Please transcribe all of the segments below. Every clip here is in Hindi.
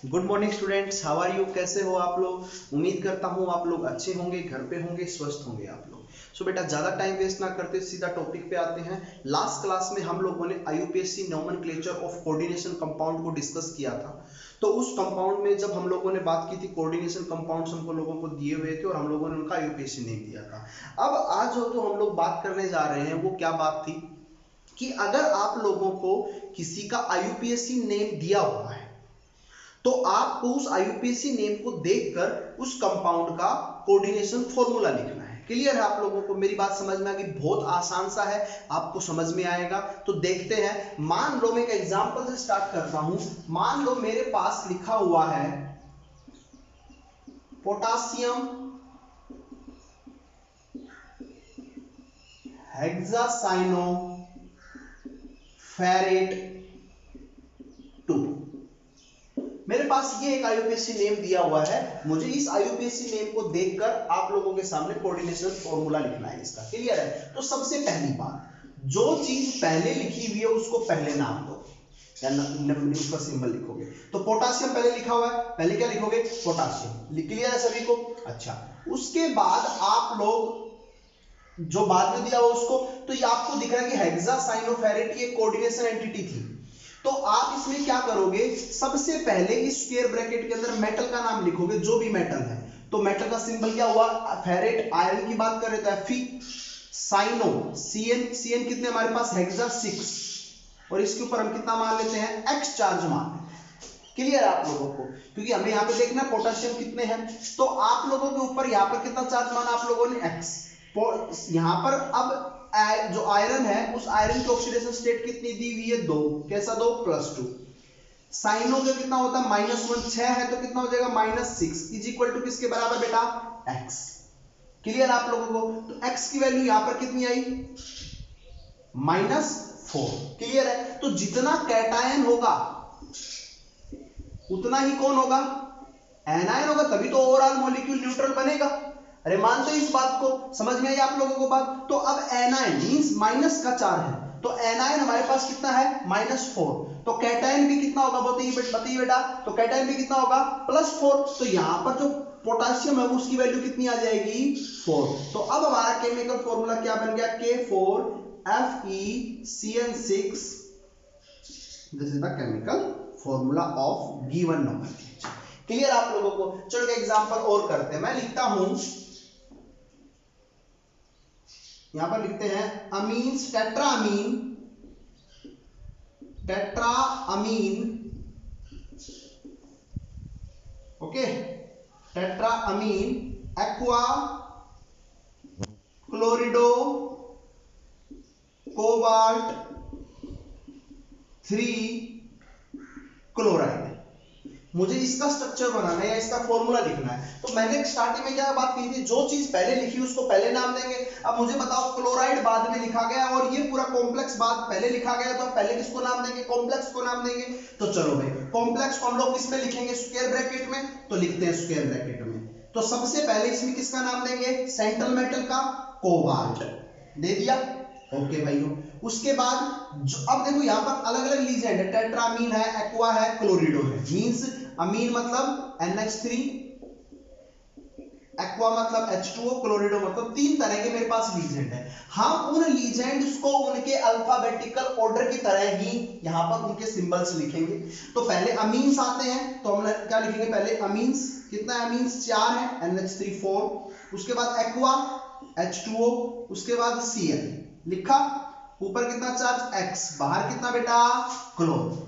Good morning students, how are you? कैसे हो आप लोग? उम्मीद करता हूँ आप लोग अच्छे होंगे, घर पे होंगे, स्वस्थ होंगे आप लोग। सो बेटा ज़्यादा टाइम वेस्ट ना करते सीधा टॉपिक पे आते हैं। लास्ट क्लास में हम लोगों ने IUPAC nomenclature of coordination compound को डिस्कस किया था। तो उस कंपाउंड में जब हम लोगों ने बात की थी, कोऑर्डिनेशन कंपाउंड्स हमको लोगों को दिए हुए थे और हम लोगों ने उनका आईयूपीएसी नेम दिया था। अब आज जो हम लोग बात करने जा रहे हैं वो क्या बात थी कि अगर आप लोगों को किसी का आईयूपीएसी नेम दिया हुआ है तो आपको उस आईयूपीएसी नेम को देखकर उस कंपाउंड का कोऑर्डिनेशन फॉर्मूला लिखना है। क्लियर है आप लोगों को? मेरी बात समझ में आ गई? बहुत आसान सा है, आपको समझ में आएगा। तो देखते हैं। मान लो मैं एक एग्जांपल से स्टार्ट करता हूं। मान लो मेरे पास लिखा हुआ है पोटासियम हेक्सासाइनोफेरेट 2। मेरे पास ये एक आईयूपीएसी नेम दिया हुआ है। मुझे इस आईयूपीएसी नेम को देखकर आप लोगों के सामने कोऑर्डिनेशन फॉर्मूला लिखना है इसका। क्लियर है? तो सबसे पहली बात, जो चीज पहले लिखी हुई है उसको पहले नाम दो या उसका सिंबल लिखोगे। तो पोटासियम पहले लिखा हुआ है, पहले क्या लिखोगे? पोटासियम। क्लियर है सभी को? अच्छा, उसके बाद आप लोग जो बाद में दिया हुआ उसको, तो ये आपको दिख रहा है कि हेक्सासाइनोफेरेट ये कोऑर्डिनेशन एंटिटी थी। तो आप इसमें क्या करोगे? सबसे पहले इस स्क्वायर ब्रैकेट के अंदर मेटल का नाम लिखोगे, जो भी मेटल है। तो मेटल का सिंबल क्या हुआ? फेरेट। आयरन की बात करें तो Fe। साइनो Cn कितने हमारे पास? हेक्सा 6। और इसके ऊपर हम कितना मान लेते हैं? X चार्ज मान लेते हैं। क्लियर है आप लोगों को? क्योंकि हमें यहाँ पे देखना पोटेशियम कितने हैं। तो आप लोगों के ऊपर यहाँ पर कितना चार्ज माना आप लोगों ने? X। यहाँ पर अब जो आयरन है उस आयरन की ऑक्सीडेशन स्टेट कितनी दी हुई है? 2। कैसा 2? +2। साइनो का कितना होता है? -1। 6 है तो कितना हो जाएगा? -6 इज इक्वल टू किसके बराबर बेटा? x। क्लियर आप लोगों को? तो x की वैल्यू यहां पर कितनी आई? -4। क्लियर है? तो जितना कैटायन होगा उतना ही कौन होगा? एनायन होगा, तभी तो ओवरऑल मॉलिक्यूल न्यूट्रल बनेगा। अरे मानते हो इस बात को? समझ में आई आप लोगों को बात? तो अब एनायन मींस माइनस का चार्ज है, तो एनायन हमारे पास कितना है? -4। तो कैटायन भी कितना होगा? बताइए बेटा। तो कैटायन भी कितना होगा? +4। तो यहां पर जो पोटेशियम है उसकी वैल्यू कितनी आ जाएगी? 4। तो अब हमारा केमिकल फॉर्मूला क्या बन गया? K4FeCN6। This is the chemical formula of given nomenclature. Clear आप लोगों को? चलो एक एग्जांपल और करते हैं। मैं लिखता हूं, यहां पर लिखते हैं amines, tetraammine okay, tetraammine aqua chlorido cobalt 3 chloride. मुझे इसका स्ट्रक्चर बनाना है या इसका फॉर्मूला लिखना है। तो मैंने स्टार्टिंग में क्या बात की थी? जो चीज पहले लिखी उसको पहले नाम देंगे। अब मुझे बताओ, क्लोराइड बाद में लिखा गया और ये पूरा कॉम्प्लेक्स बाद पहले लिखा गया, तो पहले किसको नाम देंगे? कॉम्प्लेक्स को नाम देंगे। तो चलो भाई, कॉम्प्लेक्स को हम लोग किसमें लिखेंगे? स्क्वायर ब्रैकेट में। तो लिखते हैं स्क्वायर ब्रैकेट में। तो सबसे पहले इसमें किसका नाम देंगे? सेंट्रल मेटल का, कोबाल्ट। दे दिया? ओके भाइयों। उसके बाद अब देखो यहाँ पर अलग अलग लीजेंड है। टेट्रामीन है, एक्वा है, क्लोरिडो है। मींस अमीन मतलब NH3, एक्वा मतलब H2O, क्लोरिडो मतलब 3 तरह के मेरे पास लीजेंड है। हम उन लीजेंड्स को उनके अल्फाबेटिकल ऑर्डर की तरह ही यहाँ पर उनके सिंबल्स लिखेंगे। तो पहले अमीन्स आते हैं, तो हम क्या लिखेंगे? पहले अमीन्स, कितना है अमीन्स? 4 है, NH3 4। उसके बाद एक्वा H2O, उसके बाद Cl लिखा। ऊपर कितना चार्ज? X, बाहर कितना बेटा? क्लोर।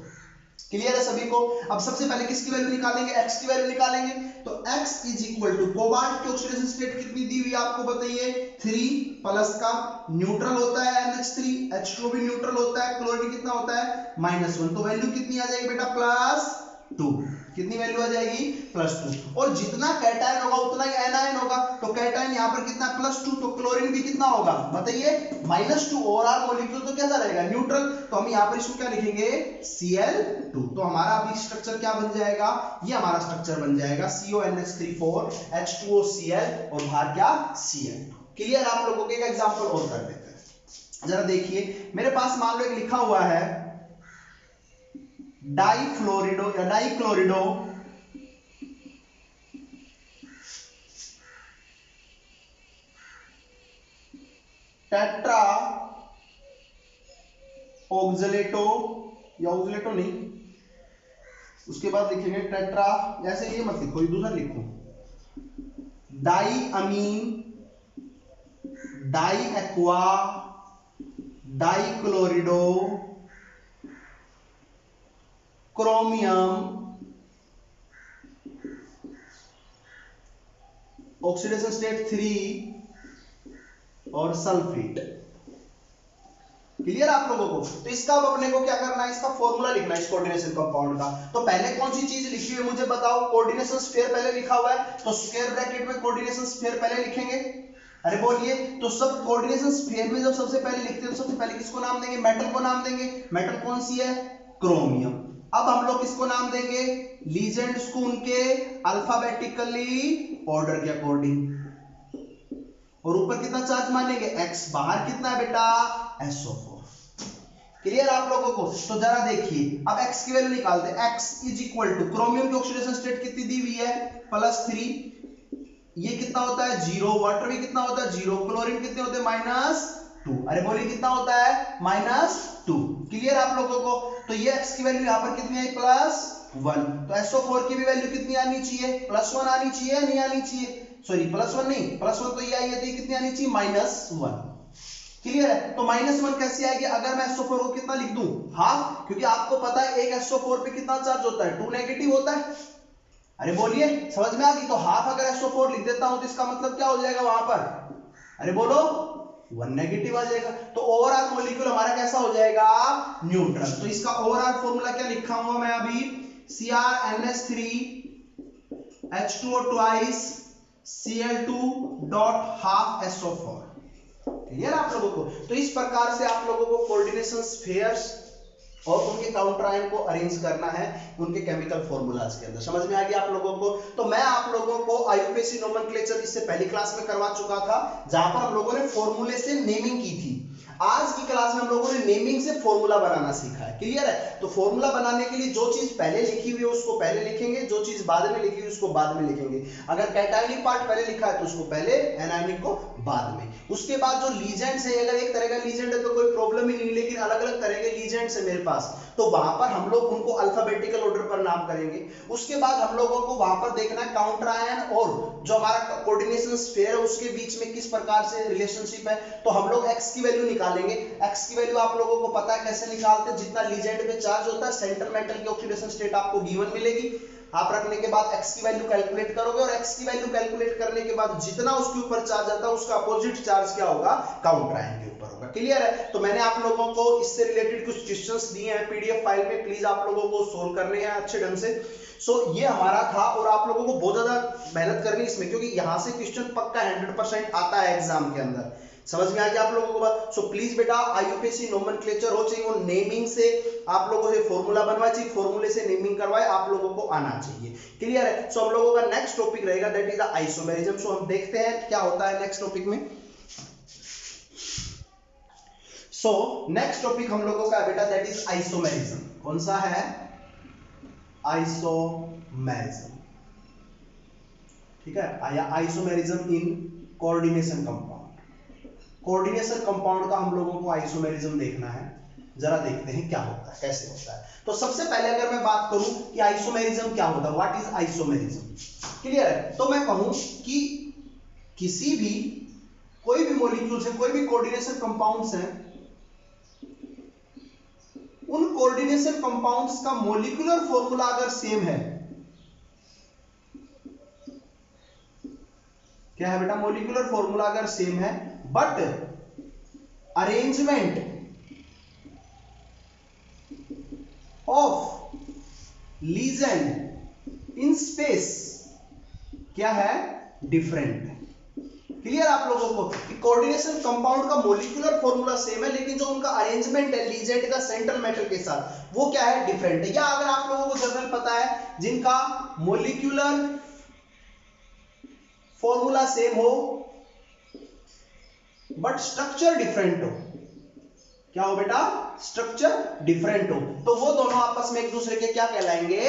क्लियर है सभी को? अब सबसे पहले किसकी वैल्यू निकालेंगे? X की वैल्यू निकालेंगे। तो X is equal to, cobalt की ऑक्सीडेशन स्टेट कितनी दी हुई है आपको बताइए? 3 प्लस का न्यूट्रल होता है NH3, H2O भी न्यूट्रल होता है, क्लोरीन कितना होता है? -1। तो वैल्यू कितनी आ जाएगी बेटा? +2। कितनी वैल्यू आ जाएगी? +2। और जितना कैटायन होगा उतना ही एनायन होगा। तो कैटायन यहाँ पर कितना? +2। तो क्लोरीन भी कितना होगा बताइए? -2। ओवरऑल मॉलिक्यूल तो कैसा रहेगा? न्यूट्रल। तो हम यहाँ पर इसको क्या लिखेंगे? Cl2। तो हमारा अभी स्ट्रक्चर क्या बन जाएगा? ये हमारा स्ट्रक्चर बन जाएगा CONH3 H2OCl और बाहर क्या? Cl2। क्लियर आप लोगों को? एक एग्जांपल और कर देते हैं, जरा देखिए। मेरे पास मान लो एक लिखा हुआ है डाइफ्लोरिडो या डाइक्लोरिडो टेट्रा ऑक्सलेटो, या ऑक्सलेटो नहीं, उसके बाद लिखेंगे टेट्रा, ऐसे ये मत लिखो, ये दूसरा लिखो, di amine, di aqua, di chlorido, chromium, oxidation state 3 और सल्फेट। क्लियर आप लोगों को? तो इसका अब अपने को क्या करना है, इसका फॉर्मूला लिखना है इस कोऑर्डिनेशन कंपाउंड का। तो पहले कौन सी चीज लिखी हुई है मुझे बताओ, कोऑर्डिनेशन स्फीयर पहले लिखा हुआ है, तो स्क्वायर ब्रैकेट में कोऑर्डिनेशन स्फीयर पहले लिखेंगे। अरे बोलिए, तो सब कोऑर्डिनेशन स्फीयर में जब सबसे पहले लिखते हैं तो सबसे पहले किसको नाम देंगे, मेटल को नाम देंगे। मेटल कौन सी है, क्रोमियम। अब हम लोग किसको नाम देंगे, लीजेंड्स को उनके अल्फाबेटिकली ऑर्डर के अकॉर्डिंग। और ऊपर कितना चार्ज मानेंगे, x, बाहर कितना है बेटा, SO4। क्लियर आप लोगों को? तो जरा देखिए, अब x की वैल्यू निकालते हैं। x is equal to, chromium की ऑक्सीडेशन स्टेट कितनी दी हुई है, +3, ये कितना होता है 0, वाटर भी कितना होता है 0, क्लोरीन कितने होते हैं -2। अरे बोलिए कितना होता है, -2। क्लियर आप लोगों को? तो ये x की वैल्यू यहाँ पर कितनी आई, +1। तो SO4 की भी वैल्यू कितनी आनी चाहिए, +1 आनी चाहिए या नहीं आनी चाहिए, सॉरी +1 नहीं, +1 तो ये आई है, तो ये कितनी आनी चाहिए, -1। क्लियर है? तो -1 कैसे आएगी, अगर मैं SO4 को कितना लिख दूं, हाफ, क्योंकि आपको पता है एक SO4 पे कितना चार्ज होता है, 2 नेगेटिव होता है। अरे बोलिए, समझ में आ गई? तो हाफ अगर SO4 लिख देता हूं तो इसका मतलब क्या हो जाएगा वहां पर, अरे बोलो, 1 नेगेटिव आ जाएगा। तो ओवरऑल मॉलिक्यूल हमारा कैसा हो जाएगा, न्यूट्रल। तो इसका ओवरऑल फॉर्मूला क्या लिखा हुआ मैं अभी, CrNH3H2O twice Cl2 dot half SO4। Clear आप लोगों को? तो इस प्रकार से आप लोगों को कोऑर्डिनेशन स्फीयर्स और उनके काउंटर आयन को अरेंज करना है उनके केमिकल फॉर्मूलाज के अंदर। समझ में आ गया आप लोगों को? तो मैं आप लोगों को आईयूपीएसी नोमेनक्लेचर इससे पहली क्लास में करवा चुका था, जहां पर हम लोगों ने फॉर्मूले से नेमिंग की थी। आज की क्लास में हम लोगों ने नेमिंग से फॉर्मूला बनाना सीखा है। क्लियर है? तो फॉर्मूला बनाने के लिए जो चीज पहले लिखी हुई है उसको पहले लिखेंगे, जो चीज बाद में लिखी हुई उसको बाद में लिखेंगे। अगर कैटायनिक पार्ट पहले लिखा है तो उसको पहले, एनायनिक को बाद में। उसके बाद जो लीजेंड्स है, अगर एक तरह का लीजेंड है तो कोई प्रॉब्लम ही नहीं, लेकिन अलग अलग तरह के लीजेंड्स है मेरे पास, तो वहां पर हम लोग उनको अल्फाबेटिकल ऑर्डर पर नाम करेंगे। उसके बाद हम लोगों को वहां पर देखना है काउंटर आयन और जो हमारा कोऑर्डिनेशन स्फीयर है उसके बीच में किस प्रकार से रिलेशनशिप है। तो हम लोग x की वैल्यू निकालेंगे। x की वैल्यू आप लोगों को पता है कैसे निकालते हैं, जितना लीजेंड पे चार्ज होता है सेंट्रल मेटल की ऑक्सीडेशन स्टेट आपको गिवन मिलेगी। आप रखने के बाद x की वैल्यू कैलकुलेट करोगे और x की वैल्यू कैलकुलेट करने के बाद जितना उसके ऊपर चार्ज आता है उसका अपोजिट चार्ज क्या होगा, काउंटर आयन के ऊपर होगा। क्लियर है? तो मैंने आप लोगों को इससे रिलेटेड कुछ क्वेश्चंस दिए हैं पीडीएफ फाइल में, प्लीज आप लोगों को सोल्व करने हैं अच्छे ढंग से। ये हमारा था और आप लोगों को बहुत ज्यादा मेहनत करनी इसमें, क्योंकि यहां से क्वेश्चन पक्का 100% आता है एग्जाम के अंदर। समझ में आ गया आप लोगों को बात? प्लीज बेटा आईयूपीएसी नोमेनक्लेचर हो चाहिए, वो नेमिंग से आप लोगों से फॉर्मूला बनवाए चाहिए, फॉर्मूले से नेमिंग करवाए, आप लोगों को आना चाहिए। क्लियर है? हम लोगों का नेक्स्ट टॉपिक रहेगा दैट इज आइसोमेरिज्म। हम देखते हैं क्या होता है नेक्स्ट टॉपिक में। नेक्स्ट टॉपिक हम लोगों का बेटा दैट इज आइसोमेरिज्म। कौन सा है? आइसोमेरिज्म। ठीक है? Isomerism in coordination compound. Coordination compound का हम लोगों को आइसोमेरिज्म देखना है। जरा देखते हैं क्या होता है, कैसे होता है। तो सबसे पहले अगर मैं बात करूं कि आइसोमेरिज्म क्या होता है, व्हाट इज आइसोमेरिज्म। क्लियर है? तो मैं कहूं कि किसी भी कोई भी मॉलिक्यूल से कोई भी कोऑर्डिनेशन कंपाउंड्स हैं, उन कोऑर्डिनेशन कंपाउंड्स का मॉलिक्यूलर फॉर्मूला अगर सेम है, क्या है बेटा, मॉलिक्यूलर फॉर्मूला अगर सेम है but arrangement of legend in space क्या है, डिफरेंट। क्लियर आप लोगों को कि कोऑर्डिनेशन कंपाउंड का मॉलिक्यूलर फॉर्मूला सेम है लेकिन जो उनका अरेंजमेंट है लीजेंड का सेंट्रल मेटल के साथ वो क्या है, डिफरेंट है। या अगर आप लोगों को जनरल पता है जिनका मॉलिक्यूलर फॉर्मूला सेम हो बट स्ट्रक्चर डिफरेंट हो, क्या हो बेटा, स्ट्रक्चर डिफरेंट हो, तो वो दोनों आपस में एक दूसरे के क्या कहलाएंगे,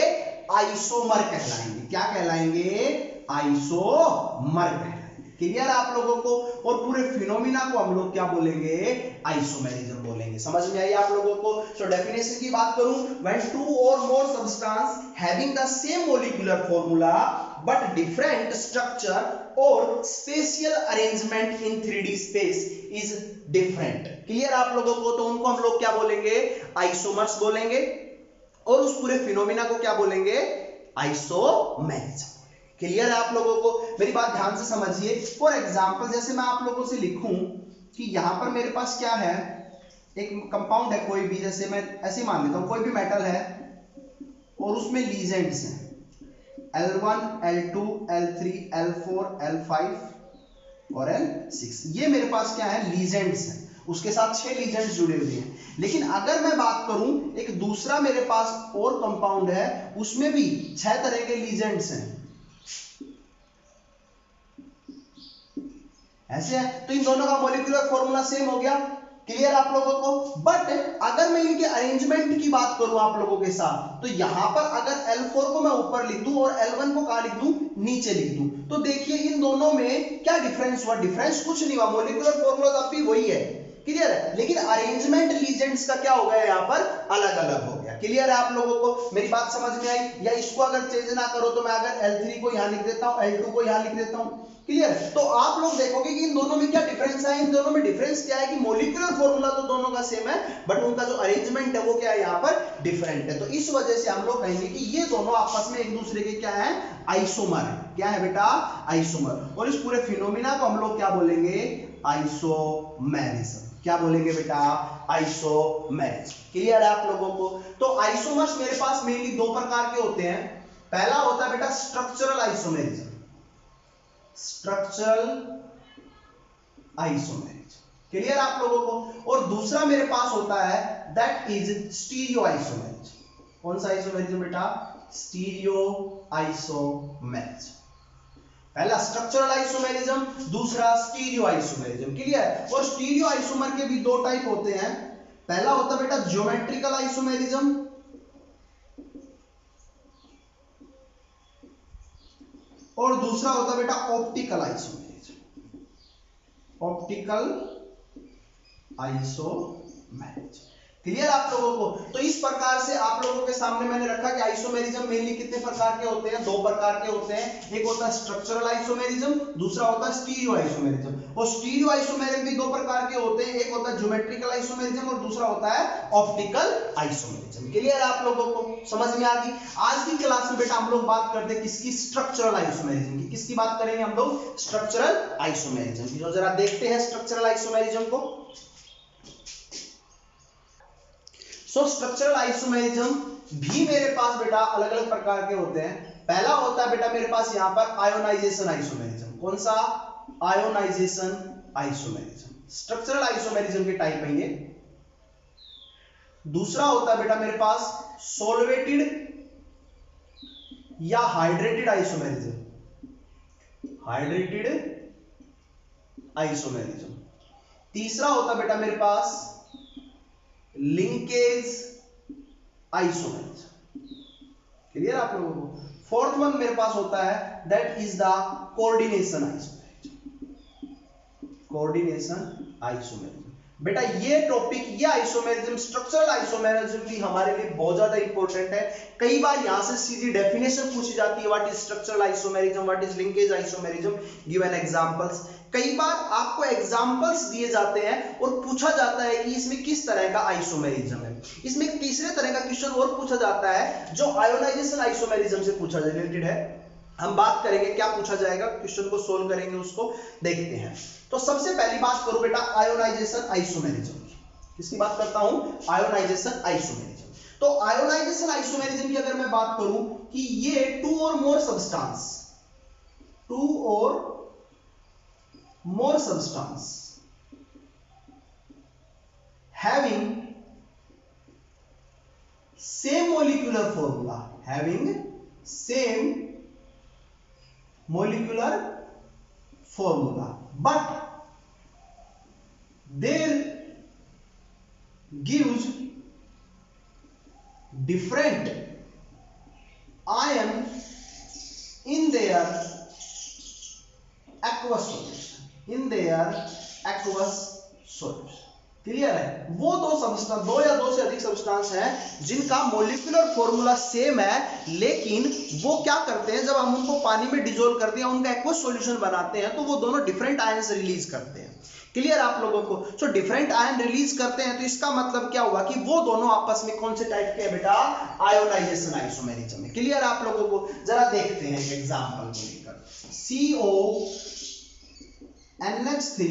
आइसोमर कहलाएंगे। क्या कहलाएंगे, आइसोमर कहलाएंगे। क्लियर है आप लोगों को? और पूरे फिनोमिना को हम लोग क्या बोलेंगे? आइसोमेरिज्म बोलेंगे। समझ में आई आप लोगों को? सो डेफिनेशन की बात करूं, when two or more substance having the same molecular formula but different structure और spatial arrangement in 3D space is different. Clear आप लोगों को? तो उनको हम लोग क्या बोलेंगे? आइसोमर्स बोलेंगे। और उस पूरे फिनोमिना को क्या बोलेंगे? आइसोमेरिज्म। क्लियर है आप लोगों को? मेरी बात ध्यान से समझिए। फॉर एग्जांपल जैसे मैं आप लोगों से लिखूं कि यहां पर मेरे पास क्या है, एक कंपाउंड है कोई भी, जैसे मैं ऐसे मान लेता हूं कोई भी मेटल है और उसमें लीजेंड्स हैं L1 L2 L3 L4 L5 और L6। ये मेरे पास क्या है? लीजेंड्स हैं। उसके साथ 6 लीजेंड्स जुड़े हुए हैं। लेकिन अगर मैं बात करूं एक दूसरा मेरे पास और कंपाउंड है, उसमें भी 6 तरह के लीजेंड्स हैं, ऐसे है, तो इन दोनों का मॉलिक्यूलर फॉर्मूला सेम हो गया। क्लियर आप लोगों को? बट अगर मैं इनके अरेंजमेंट की बात करूं आप लोगों के साथ, तो यहां पर अगर L4 को मैं ऊपर लिख दूं और L1 को कहां लिख दूं? नीचे लिख दूं, तो देखिए इन दोनों में क्या डिफरेंस हुआ? डिफरेंस कुछ नहीं हुआ, मॉलिक्यूलर फॉर्मूला तो अब भी वही है। क्लियर है? लेकिन अरेंजमेंट लीजेंड्स का क्या हो गया? यहां पर अलग अलग हो गया। क्लियर है आप लोगों को? मेरी बात समझ में आई? या इसको अगर चेंज ना करो तो मैं अगर L3 को यहां लिख देता हूं, L2 को यहां लिख देता हूं। क्लियर? तो आप लोग देखोगे कि इन दोनों में क्या डिफरेंस है? इन दोनों में डिफरेंस क्या है कि मॉलिक्यूलर फॉर्मूला तो दोनों का सेम है, बट उनका जो अरेंजमेंट है वो क्या है? यहाँ पर डिफरेंट है। तो इस वजह से हम लोग कहेंगे कि ये दोनों आपस में एक दूसरे के क्या है? आइसोमर है। क्या है बेटा? आइसोमर। और इस पूरे फिनोमिना को हम लोग क्या बोलेंगे? आइसोमेरिज्म। क्या बोलेंगे बेटा? आइसोमेरिज्म। क्लियर है आप लोगों को? तो आइसोमर्स मेरे पास मेनली 2 प्रकार के होते हैं। पहला होता है बेटा structural isomerism, structural isomerism. Clear आप लोगों को? और दूसरा मेरे पास होता है दैट इज स्टीरियो आइसोमेरिज्म। कौन सा आइसोमेरिज्म बेटा? Stereo isomerism. पहला स्ट्रक्चरल आइसोमेरिज्म, दूसरा स्टीरियो आइसोमेरिज्म। क्लियर? और स्टीरियो आइसोमर के भी 2 टाइप होते हैं। पहला होता है बेटा ज्योमेट्रिकल आइसोमेरिज्म और दूसरा होता है बेटा optical isomerism. Optical isomerism. Clear आप लोगों को? तो इस प्रकार से आप लोगों के सामने मैंने रखा कि आइसोमेरिज्म मेनली कितने प्रकार के होते हैं? 2 प्रकार के होते हैं। एक होता है स्ट्रक्चरल आइसोमेरिज्म, दूसरा होता है स्टीरियो आइसोमेरिज्म। और स्टीरियो आइसोमेरिज्म भी 2 प्रकार के होते हैं। एक होता है ज्योमेट्रिकल आइसोमेरिज्म और दूसरा होता है ऑप्टिकल आइसोमेरिज्म। क्लियर आप लोगों को? समझ में आ गई? आज की क्लास में बेटा हम लोग बात करते हैं किसकी? स्ट्रक्चरल आइसोमेरिज्म की। किसकी बात करेंगे हम लोग? स्ट्रक्चरल आइसोमेरिज्म की। तो जरा देखते हैं स्ट्रक्चरल आइसोमेरिज्म को। सो स्ट्रक्चरल आइसोमेरिज्म भी मेरे पास बेटा अलग अलग प्रकार के होते हैं। पहला होता है बेटा मेरे पास यहां पर आयोनाइजेशन आइसोमेरिज्म। कौन सा? Ionisation isomerism. स्ट्रक्चरल आइसोमेरिज्म के टाइप है ये। दूसरा होता है बेटा मेरे पास सोलवेटेड या हाइड्रेटेड आइसोमेरिज्म, हाइड्रेटेड आइसोमेरिज्म। तीसरा होता है बेटा मेरे पास लिंकेज आइसोमेरिज्म। क्लियर आप लोगों को? फोर्थ वन मेरे पास होता है that is the coordination isomerism. Coordination isomerism. बेटा ये टॉपिक, ये आइसोमेरिज्म, स्ट्रक्चरल आइसोमेरिज्म भी हमारे लिए बहुत ज्यादा इंपॉर्टेंट है। कई बार यहां से सीधी डेफिनेशन पूछी जाती है, what is structural isomerism, what is linkage isomerism, give an examples. कई बार आपको एग्जांपल्स दिए जाते हैं और पूछा जाता है कि इसमें किस तरह का आइसोमेरिज्म है। इसमें एक तीसरे तरह का क्वेश्चन और पूछा जाता है जो आयोनाइजेशन आइसोमेरिज्म से पूछा रिलेटेड है। हम बात करेंगे क्या पूछा जाएगा, क्वेश्चन को सोल्व करेंगे, उसको देखते हैं। तो सबसे पहली बात करूं बेटा आयोनाइजेशन आइसोमेरिज्म की। किसकी बात करता हूं? Ionisation isomerism. तो आयोनाइजेशन आइसोमेरिज्म की अगर मैं बात करूं कि ये 2 और मोर सब्सटेंस, 2 और more substance having same molecular formula, having same molecular formula, but there gives different ion in their aqueous solution. Their aqueous solution. Clear है? वो दो या दो से अधिक सब्सटेंस हैं जिनका मॉलिक्यूलर फॉर्मूला सेम है, लेकिन वो क्या करते हैं, जब हम उनको पानी में डिसॉल्व करते हैं, उनका एक्वस सॉल्यूशन बनाते हैं, तो वो दोनों डिफरेंट आयंस रिलीज करते हैं। क्लियर आप लोगों को? सो डिफरेंट आयन रिलीज करते हैं, तो इसका मतलब क्या हुआ कि वो दोनों आपस में कौन से टाइप के हैं बेटा? आयोनाइजेशन आइसोमेरिज्म है। क्लियर आप लोगों को? जरा देखते हैं एक एग्जांपल को लेकर। CO NH3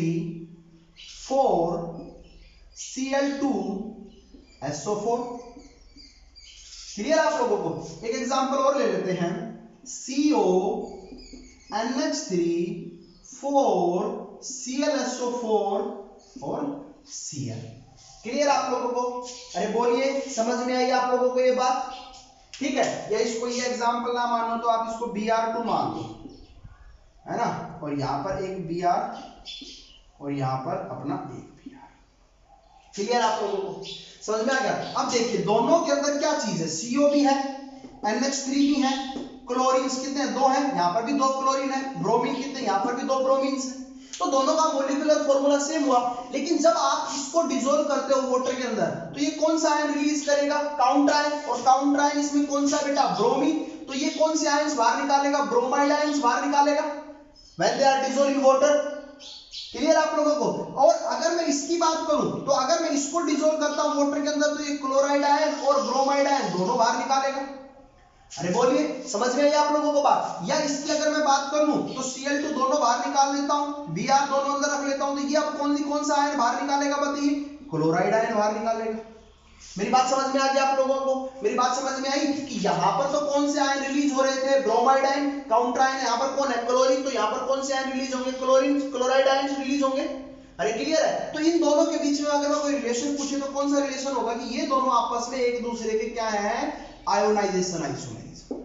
4 Cl2 SO4। Clear आप लोगों को? एक एग्जांपल और ले लेते हैं। CO NH3 4 ClSO4 और Cl। क्लियर आप लोगों को? अरे बोलिए, समझ में आई आप लोगों को ये बात? ठीक है, या इसको ये एग्जांपल ना मानो तो आप इसको Br2 मान लो, है ना, और यहां पर एक Br और यहां पर अपना एक Br। क्लियर आप लोगों को? समझ में आ गया? अब देखिए दोनों के अंदर क्या चीज है, CO भी है, NH3 भी है, क्लोरीन कितने हैं? 2 हैं, यहां पर भी 2 क्लोरीन है, ब्रोमीन कितने? यहां पर भी 2 ब्रोमीन है। तो दोनों का मॉलिक्यूलर फॉर्मूला सेम हुआ, लेकिन जब आप इसको डिसॉल्व करते हो वाटर के अंदर, तो ये कौन सा आयन रिलीज करेगा? Counter ion. और काउंटर आयन इसमें कौन सा बेटा? ब्रोमीन। तो ये कौन से आयंस बाहर निकालेगा? ब्रोमाइड आयंस बाहर निकालेगा when they are dissolve in water. Clear आप लोगों को? और अगर मैं इसकी बात करूं, तो अगर मैं इसको डिसॉल्व करता हूं वाटर के अंदर, तो ये क्लोराइड आयन और ब्रोमाइड आयन दोनों बाहर निकालेगा। अरे बोलिए, समझ में आई आप लोगों को बात? या इसकी अगर मैं बात कर लूं, तो Cl2 दोनों बाहर निकाल देता हूं, Br दोनों अंदर रख लेता हूं, तो ये अब कौन सा आयन बाहर निकालेगा बताइए? क्लोराइड आयन बाहर निकालेगा। मेरी बात समझ में आ गई आप लोगों को? मेरी बात समझ में आई कि यहां पर तो कौन से आयन रिलीज हो रहे थे? Bromide ion. काउंटर आयन यहां पर कौन है? क्लोरीन। तो यहां पर कौन से आयन रिलीज होंगे? क्लोरीन, क्लोराइड आयन रिलीज होंगे। अरे क्लियर है? तो इन दोनों के बीच में अगर मैं कोई रिलेशन पूछे, तो कौन सा रिलेशन होगा कि ये दोनों आपस में एक दूसरे के क्या है? Ionisation isomerism.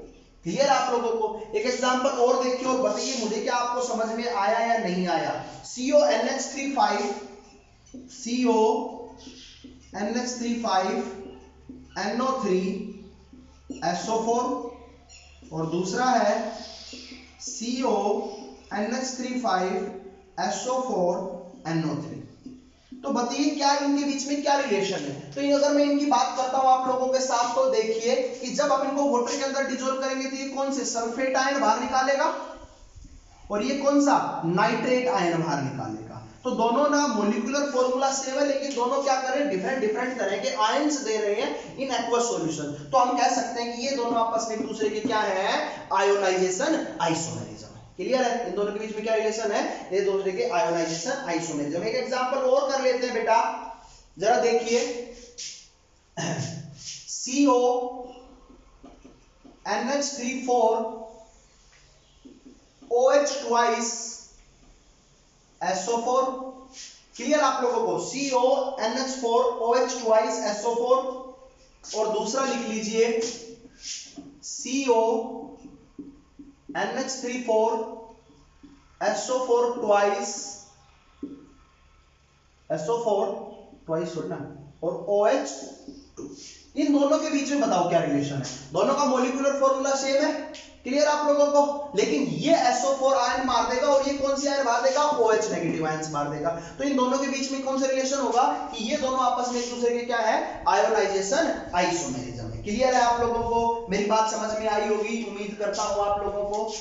क्लियर आप लोगों को? एक एग्जांपल और देखिए और बताइए मुझे क्या आपको समझ में आया या नहीं आया। CONH35 NO3 SO4 और दूसरा है CONH35 SO4 NO3। तो बताइए क्या इनके बीच में क्या रिलेशन है? तो अगर मैं इनकी बात करता हूं आप लोगों के साथ, तो देखिए कि जब हम इनको वाटर के अंदर डिसॉल्व करेंगे, तो ये कौन से? सल्फेट आयन बाहर निकालेगा, और ये कौन सा? नाइट्रेट आयन बाहर निकालेगा। तो दोनों ना मॉलिक्यूलर फॉर्मूला सेम है, लेकिन दोनों क्या कर रहे हैं? डिफरेंट तरह के आयंस दे रहे हैं इन एक्वस सॉल्यूशन। तो हम कह सकते हैं कि ये दोनों आपस में एक दूसरे के क्या है? Ionisation isomerism. क्लियर है? इन दोनों के बीच में क्या रिलेशन है? ये दूसरे के आयोनाइजेशन आइसोमेरिज्म। एक एग्जांपल और कर लेते हैं बेटा, जरा देखिए। CO NH34 OH twice SO4। Clear आप लोगों को? CO NH4 OH twice SO4। और दूसरा लिख लीजिए CO NH34 SO4 twice छोड़ना और OH2। इन दोनों के बीच में बताओ क्या रिलेशन है? दोनों का मॉलिक्यूलर फॉर्मूला सेम है। क्लियर आप लोगों को? लेकिन ये SO4 आयन मार देगा और ये कौन सी आयन मार देगा? OH नेगेटिव आयन मार देगा। तो इन दोनों के बीच में कौन सा रिलेशन होगा कि ये दोनों आपस में एक दूसरे के क्या है? आयोनाइजेशन आइसोमेरिज्म है। क्लियर है आप लोगों को? मेरी बात समझ में आई होगी, उम्मीद करता हूं आप लोगों को।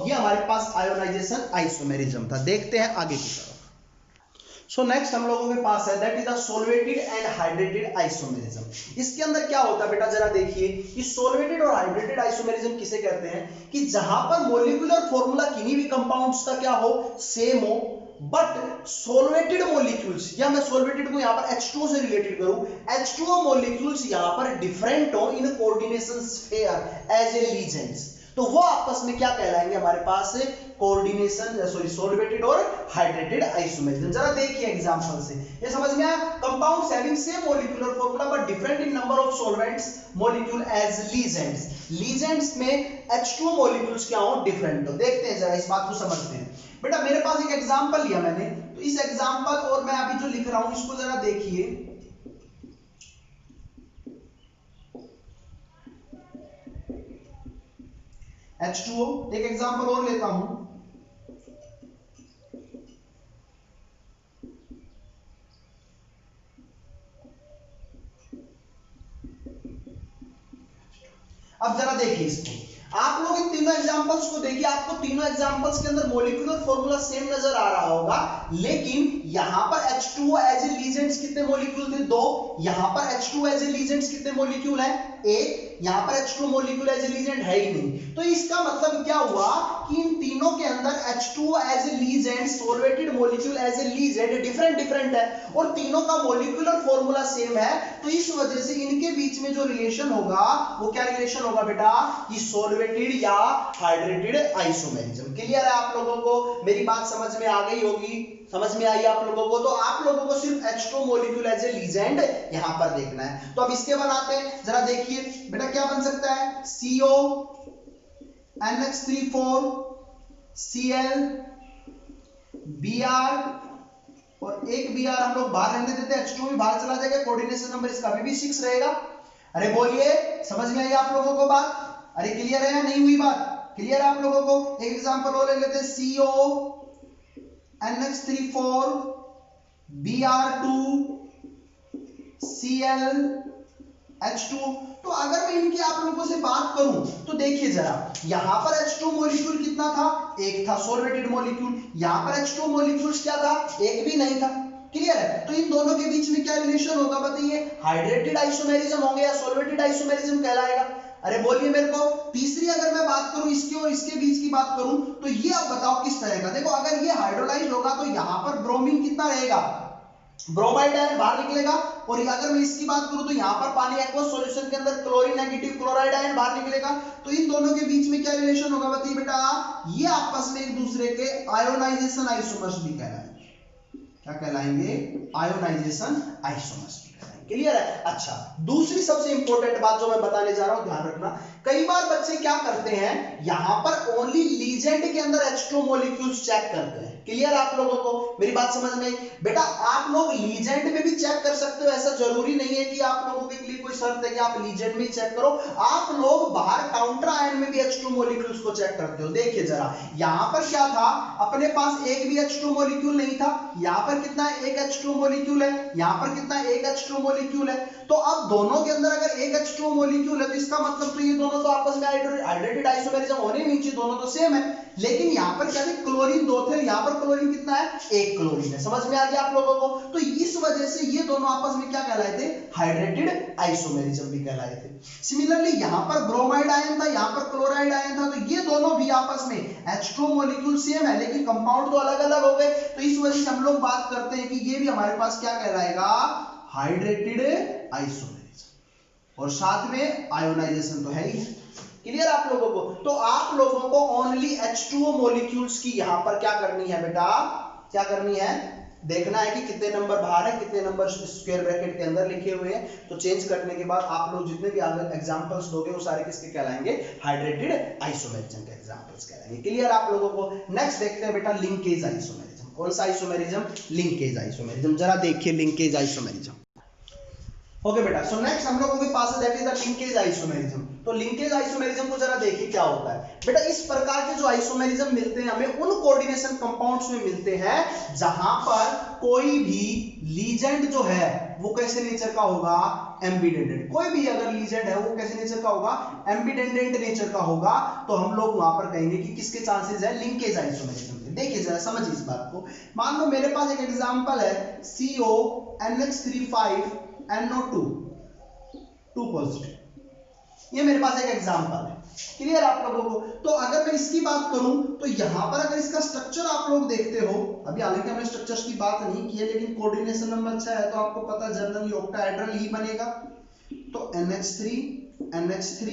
ये हमारे पास आयोनाइजेशन आइसोमेरिज्म था। देखते हैं आगे की तरफ। नेक्स्ट हम लोगों के पास है that is the solvated and hydrated isomerism. इसके अंदर क्या होता है बेटा, जरा देखिए कि सोलवेटेड और हाइड्रेटेड आइसोमेरिज्म किसे कहते हैं? कि जहां पर मॉलिक्यूलर फॉर्मूला किन्हीं भी कंपाउंड्स का क्या हो? सेम हो, बट सोलवेटेड मॉलिक्यूल्स, या मैं सोलवेटेड को यहां पर H2O से रिलेटेड करूं, H2O मॉलिक्यूल्स यहां पर डिफरेंट हो in coordination sphere as a ligands, तो वो आपस में क्या कहलाएंगे हमारे पास? कोऑर्डिनेशन सोलवेटेड और हाइड्रेटेड आइसोमेरिज्म। जरा देखिए एग्जांपल से, ये समझ में आया? Compounds having same molecular formula but different in number of solvents molecule as ligands. Ligands में H2O मॉलिक्यूल्स क्या हो? डिफरेंट हो। देखते हैं, जरा इस बात को समझते हैं। बेटा मेरे पास एक एग्जांपल लिया मैंने, तो इस एग्जांपल और मैं अभी जो लिख रहा हूं इसको जरा देखिए। H2O, एक एग्जांपल और लेता हूं, अब जरा देखिए इसको, आप लोग इन तीनों एग्जांपल्स को देखिए, आपको तीनों एग्जांपल्स के अंदर मॉलिक्यूलर फॉर्मूला सेम नजर आ रहा होगा, लेकिन यहां पर H2O एज ए लीजेंड्स कितने मॉलिक्यूल थे? 2। यहां पर H2O एज ए लीजेंड्स कितने मॉलिक्यूल है? 1। यहां पर H2O molecule as a legend है ही नहीं। तो इसका मतलब क्या हुआ कि इन तीनों के अंदर H2O as a ligand, solvated molecule as a ligand different है, और तीनों का मॉलिक्यूलर फॉर्मूला सेम है। तो इस वजह से इनके बीच में जो रिलेशन होगा वो क्या रिलेशन होगा बेटा? कि सॉल्वेटेड या हाइड्रेटेड आइसोमेरिज्म। क्लियर है आप लोगों को? मेरी बात समझ में आ गई होगी, समझ में आई आप लोगों को? तो आप लोगों को सिर्फ H2O molecule as a legend यहां पर देखना है। तो अब इसके बनाते हैं, जरा देखिए बेटा क्या बन सकता है? CO NH3 Cl Br, और एक Br हम लोग बाहर रहने देते हैं, H2O भी बाहर चला जाएगा, कोऑर्डिनेशन नंबर इसका भी 6 रहेगा। अरे बोलिए, समझ में आई आप लोगों को बात? अरे क्लियर है या नहीं हुई बात? क्लियर है आप लोगों को? एक एग्जांपल और ले लेते हैं, CO NH3 Br2 Cl H2। तो अगर मैं इनकी आप लोगों से बात करूं तो देखिए जरा, यहां पर H2 मॉलिक्यूल कितना था? 1 था, सॉल्वेटेड मॉलिक्यूल। यहां पर H2 मॉलिक्यूल्स क्या था? 1 भी नहीं था। क्लियर है? तो इन दोनों के बीच में क्या रिलेशन होगा बताइए? हाइड्रेटेड आइसोमेरिज्म होंगे या सॉल्वेटेड आइसोमेरिज्म कहलाएगा? अरे बोलिए मेरे को। तीसरी अगर मैं बात करूं इसके और इसके बीच की बात करूं तो ये अब बताओ किस तरह का? देखो अगर ये हाइड्रोलाइज्ड होगा तो यहां पर ब्रोमीन कितना रहेगा? ब्रोमाइड आयन बाहर निकलेगा। और अगर मैं इसकी बात करूं तो यहां पर पानी एक्वस सॉल्यूशन के अंदर क्लोरीन नेगेटिव क्लोराइड आयन बाहर निकलेगा। तो इन दोनों के बीच में क्या रिलेशन होगा बताइए बेटा? ये आपस में एक दूसरे के आयोनाइजेशन आइसोमर्स भी कहलाएंगे। क्या कहलाएंगे? Ionisation isomers. क्लियर है? अच्छा, दूसरी सबसे इंपॉर्टेंट बात जो मैं बताने जा रहा हूं, ध्यान रखना। कई बार बच्चे क्या करते हैं, यहां पर ओनली लीजेंड के अंदर H2O मॉलिक्यूल्स चेक करते हैं। क्लियर आप लोगों को? मेरी बात समझ में? बेटा आप लोग लीजेंड में भी चेक कर सकते हो, ऐसा जरूरी नहीं है कि आप लोगों के लिए कोई शर्त है कि आप लीजेंड में चेक करो। आप लोग बाहर काउंटर आयन में भी H2O मॉलिक्यूल्स को चेक करते हो। देखिए जरा, यहां पर क्या था? अपने पास एक भी H2O मॉलिक्यूल नहीं था। यहां पर कितना? एक H2O मॉलिक्यूल है। यहां पर कितना? एक H2O मॉलिक्यूल है। तो अब दोनों के अंदर अगर एक H2O मॉलिक्यूल है तो इसका मतलब तो ये दोनों तो आपस में हाइड्रेटेड आइसोमेरिज्म होने नहीं चाहिए, दोनों तो सेम है। लेकिन यहां पर क्या है? क्लोरीन 2 थे, यहां पर क्लोरीन कितना है? 1 क्लोरीन है। समझ में आ गया आप लोगों को? तो इस वजह से ये दोनों आपस में क्या कहलाए थे? हाइड्रेटेड आइसोमेरिज्म भी कहलाए थे। सिमिलरली यहां पर ब्रोमाइड आयन था, यहां पर क्लोराइड आयन था, तो ये दोनों भी आपस में H2O मॉलिक्यूल सेम है लेकिन कंपाउंड तो अलग अलग हो गए। तो इस वजह से हम लोग बात करते हैं कि ये भी हमारे पास क्या कहलाएगा? Hydrated isomerism. और साथ में आयोनाइजेशन तो है ही। क्लियर आप लोगों को? तो आप लोगों को ओनली H2O मॉलिक्यूल्स की यहां पर क्या करनी है बेटा? क्या करनी है? देखना है कि कितने नंबर बाहर है, कितने नंबर स्क्वायर ब्रैकेट के अंदर लिखे हुए हैं। तो चेंज करने के बाद आप लोग जितने भी आगे एग्जांपल्स दोगे वो सारे किसके कहलाएंगे? हाइड्रेटेड आइसोमेरिज्म के एग्जांपल्स कहलाएंगे। क्लियर आप लोगों को? नेक्स्ट देखते हैं बेटा लिंकेज आइसोमेरिज्म। कौन सा आइसोमेरिज्म? Linkage isomerism. जरा देखिए लिंकेज आइसोमेरिज्म। ओके बेटा, सो नेक्स्ट हम लोगों के पास है that is the linkage isomerism. तो लिंकेज आइसोमेरिज्म को जरा देखिए क्या होता है बेटा। इस प्रकार के जो आइसोमेरिज्म मिलते हैं हमें उन कोऑर्डिनेशन कंपाउंड्स में मिलते हैं जहां पर कोई भी लीजेंड जो है वो कैसे नेचर का होगा? एम्बिडेंडेंट। कोई भी अगर लीजेंड है वो कैसे नेचर का होगा? एम्बिडेंडेंट नेचर का होगा। तो हम लोग वहां पर कहेंगे कि किसके चांसेस है? लिंकेज आइसोमेरिज्म के। देखिए जरा समझिए इस बात को। मान लो मेरे पास एक एग्जांपल है CO NH3 NO2 2 पॉजिटिव। ये मेरे पास एक एग्जांपल है। क्लियर आप लोगों को? तो अगर मैं इसकी बात करूं तो यहां पर अगर इसका स्ट्रक्चर आप लोग देखते हो, अभी हालांकि हमने स्ट्रक्चर्स की बात नहीं की है लेकिन कोऑर्डिनेशन नंबर अच्छा है तो आपको पता जनरली ऑक्टाहेड्रल ही बनेगा। तो NH3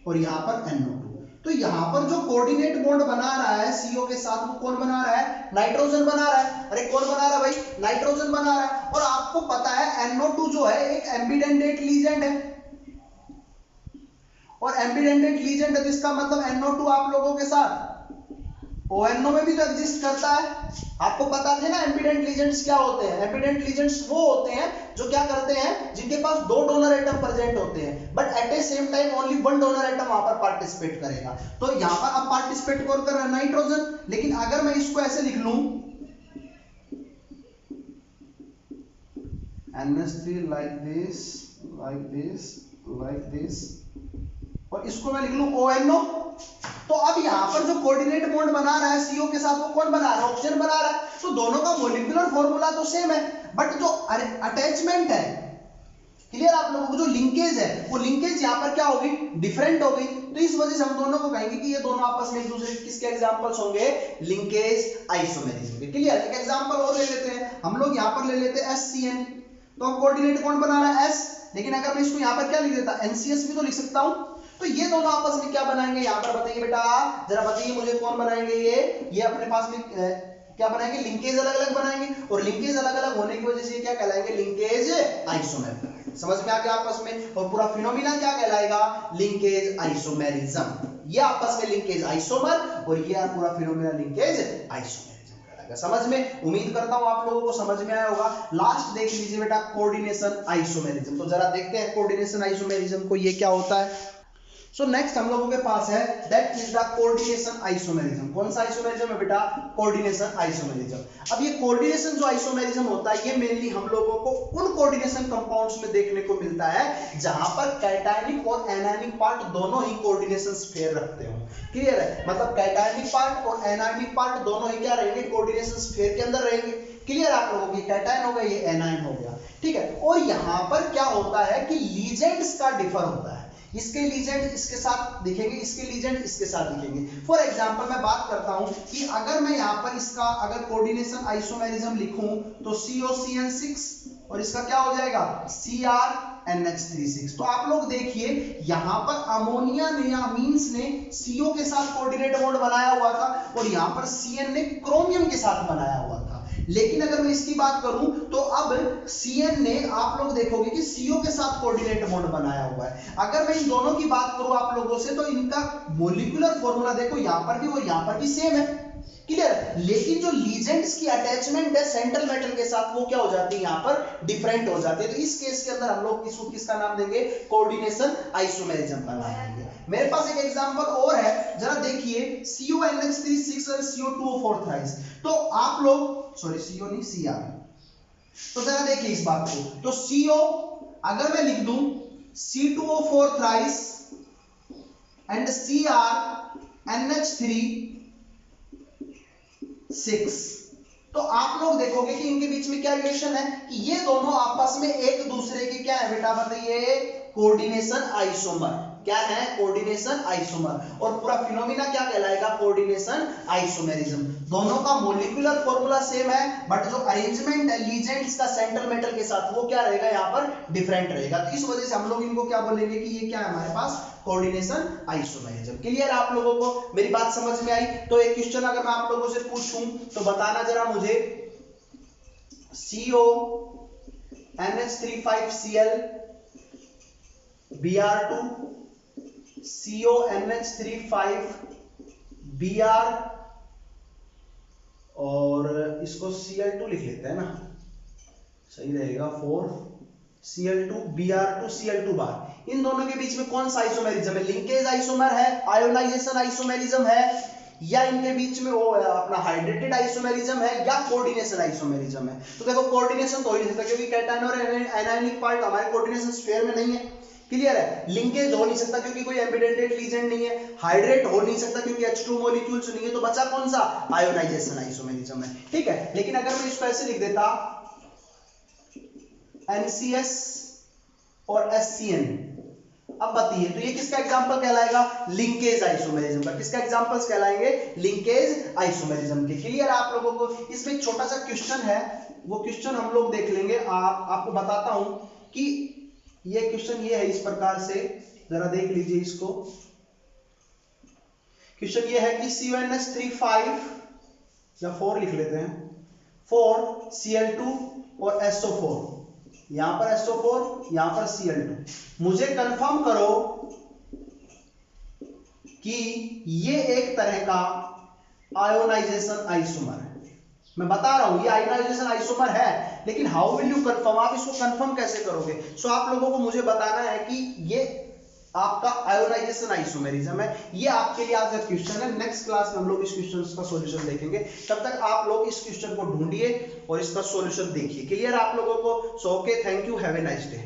और यहां पर NO2। तो यहां पर जो कोऑर्डिनेट बॉन्ड बना रहा है CO के साथ वो कौन बना रहा है? नाइट्रोजन बना रहा है। अरे कौन बना रहा है भाई? नाइट्रोजन बना रहा है। और आपको पता है NO2 जो है एक एम्बिडेंडेंट लीजेंड है, और एम्बिडेंडेंट लीजेंड है तो इसका मतलब NO2 आप लोगों के साथ ONO में भी तो एग्जिस्ट करता है। आपको पता थे ना एम्बिडेंट लीजेंड्स क्या होते हैं? एम्बिडेंट लीजेंड्स वो होते हैं जो क्या करते हैं? जिनके पास 2 डोनर एटम प्रेजेंट होते हैं but at A same time only 1 donor atom वहां पर पार्टिसिपेट करेगा। तो यहां पर अब पार्टिसिपेट कौन कर रहा है? नाइट्रोजन। लेकिन अगर मैं इसको ऐसे लिख लूं NH3 like this और इसको मैं लिख लूं ONO। तो अब यहाँ पर जो कोऑर्डिनेट बॉन्ड बना रहा है CO के साथ वो कौन बना रहा है, ऑक्सीजन बना रहा है, तो दोनों का मॉलिक्यूलर फॉर्मूला तो सेम है, बट जो अटैचमेंट है, क्लियर आप लोगों को, जो लिंकेज है वो लिंकेज यहाँ पर क्या होगी, डिफरेंट होगी। तो इस वजह से हम दोनों को कहेंगे कि ये दोनों आपस में एक दूसरे किसके एग्जांपल्स होंगे, लिंकेज आइसोमेरिज्म के। क्लियर, एक एग्जांपल और ले लेते हैं हम लोग, यहाँ पर ले लेते हैं HCN। तो हम कोऑर्डिनेट कौन बना रहा है S, लेकिन अगर मैं इसको यहाँ पर क्या लिख देता, NCS भी तो लिख सकता हूँ। तो ये दोनों आपस में क्या बनाएंगे, यहाँ पर बताइए बेटा, जरा बताइए मुझे, कौन बनाएंगे ये अपने पास में क्या बनाएंगे, लिंकेज अलग अलग बनाएंगे, और लिंकेज अलग अलग होने की वजह से क्या कहलाएंगे, लिंकेज आइसोमेर। समझ में आ गया आपस में, और पूरा फिनोमिना क्या कहलाएगा, लिंकेज आइसोमेरिज्म। ये आपस में लिंकेज आइसोमर और ये पूरा फिनोमिना लिंकेज आइसोमेरिज्म कहलाएगा। समझ में, उम्मीद करता हूं आप लोगों को समझ में आया होगा। लास्ट देख लीजिए बेटा, कोऑर्डिनेशन आइसोमेरिज्म। तो जरा देखते हैं कोऑर्डिनेशन आइसोमेरिज्म को ये क्या होता है। सो नेक्स्ट हम लोगों के पास है that is the coordination isomerism. कौन सा आइसोमेरिज्म है बेटा, कोऑर्डिनेशन आइसोमेरिज्म। अब ये कोऑर्डिनेशन जो आइसोमेरिज्म होता है, ये मेनली हम लोगों को उन कोऑर्डिनेशन कंपाउंड्स में देखने को मिलता है जहां पर कैटायनिक और एनायनिक पार्ट दोनों ही कोऑर्डिनेशन स्फीयर रखते हो। क्लियर है, मतलब कैटायनिक पार्ट और एनायनिक पार्ट दोनों ही क्या रहेंगे, कोऑर्डिनेशन स्फीयर के अंदर रहेंगे। क्लियर आप लोगों की, कैटायन हो गया, ये एनायन हो गया, ठीक है। और यहां पर क्या होता है कि लीजेंड्स का डिफर होता है, इसके लीजेंड इसके साथ दिखेंगे, इसके लीजेंड इसके साथ दिखेंगे। फॉर एग्जांपल मैं बात करता हूं कि अगर मैं यहां पर इसका अगर कोऑर्डिनेशन आइसोमेरिज्म लिखूं तो COCN6 और इसका क्या हो जाएगा, CrNH36। तो आप लोग देखिए यहां पर अमोनिया ने या अमीन्स ने CO के साथ कोऑर्डिनेट बॉन्ड बनाया हुआ था और यहां पर CN ने क्रोमियम के साथ बनाया हुआ था। लेकिन अगर मैं इसकी बात करूं तो अब CN ने, आप लोग देखोगे कि CO के साथ कोऑर्डिनेट बॉन्ड बनाया हुआ है। अगर मैं इन दोनों की बात करूं आप लोगों से, तो इनका मॉलिक्यूलर फॉर्मूला देखो, यहां पर भी और यहां पर भी सेम है। क्लियर, लेकिन जो लीजेंड्स की अटैचमेंट है सेंट्रल मेटल के साथ वो क्या हो जाती है, यहां पर डिफरेंट हो जाती है। तो इस केस के अंदर हम लोग किसका नाम देंगे, कोऑर्डिनेशन आइसोमेरिज्म का नाम देंगे। मेरे पास एक एग्जांपल और है, जरा देखिए, CONH36 और CO2O4 थ्राइस। तो आप लोग, सॉरी CO नहीं Cr, तो जरा देखिए इस बात को, तो CO अगर मैं लिख दूं C2O4 थ्राइस एंड CrNH36, तो आप लोग देखोगे कि इनके बीच में क्या रिलेशन है, कि ये दोनों आपस में एक दूसरे की क्या है बेटा, बताइए, कोऑर्डिनेशन आइसोमर। क्या है, कोऑर्डिनेशन आइसोमर। और पूरा फिनोमिना क्या कहलाएगा, कोऑर्डिनेशन आइसोमेरिज्म। दोनों का मॉलिक्यूलर फॉर्मूला सेम है, बट जो अरेंजमेंट है लीजेंड्स का सेंट्रल मेटल के साथ वो क्या रहेगा, यहाँ पर डिफरेंट रहेगा। तो इस वजह से हम लोग इनको क्या बोलेंगे कि ये क्या है हमारे पास, कोऑर्डिनेशन आइसोमेरिज्म। क्लियर आप लोगों को, मेरी बात समझ में आई। तो एक क्वेश्चन अगर मैं आप लोगों से पूछूं तो बताना जरा मुझे, CONH35Cl Br2 CONH35Br और इसको Cl2 लिख लेते हैं ना, सही रहेगा, 4 Cl2 Br2 Cl2 बार। इन दोनों के बीच में कौन सा आइसोमेरिज्म है, लिंकेज आइसोमर है, आयोनाइजेशन आइसोमेरिज्म है, या इनके बीच में वो अपना हाइड्रेटेड आइसोमेरिज्म है, या कोऑर्डिनेशन आइसोमेरिज्म है। तो देखो कोऑर्डिनेशन तो हो ही नहीं सकता क्योंकि कैटायन और एनायनिक पार्ट हमारे कोऑर्डिनेशन स्फीयर में नहीं है। क्लियर है, लिंकेज हो नहीं सकता क्योंकि कोई एम्बिडेंटेड लीजेंड नहीं है, हाइड्रेट हो नहीं सकता क्योंकि H2 मॉलिक्यूल्स नहीं है, तो बचा कौन सा, आयोनाइजेशन आइसोमेरिज्म है। ठीक है, लेकिन अगर मैं इसको ऐसे लिख देता NCS और SCN, अब बताइए तो ये किसका एग्जांपल कहलाएगा, लिंकेज आइसोमेरिज्म का। किसका एग्जांपल्स कहलाएंगे, लिंकेज आइसोमेरिज्म के। क्लियर आप लोगों को, इसमें एक छोटा सा क्वेश्चन है, वो क्वेश्चन हम लोग देख लेंगे। आपको बताता हूं कि ये क्वेश्चन ये है इस प्रकार से, जरा देख लीजिए इसको। क्वेश्चन ये है कि CONH35 या 4 लिख लेते हैं, 4 Cl2 और SO4, यहां पर SO4 यहां पर Cl2। मुझे कंफर्म करो कि ये एक तरह का आयोनाइजेशन आइसोमर है। मैं बता रहा हूं ये आयोनाइजेशन आइसोमर है, लेकिन हाउ विल यू कंफर्म, आप इसको कंफर्म कैसे करोगे। सो आप लोगों को मुझे बताना है कि ये आपका आयोनाइजेशन आइसोमेरिज्म है। ये आपके लिए आज का क्वेश्चन है। नेक्स्ट क्लास में हम लोग इस क्वेश्चन का सॉल्यूशन देखेंगे। तब तक आप लोग इस क्वेश्चन को ढूंढिए और इसका सॉल्यूशन देखिए। क्लियर आप लोगों को। So okay, thank you, have a nice day.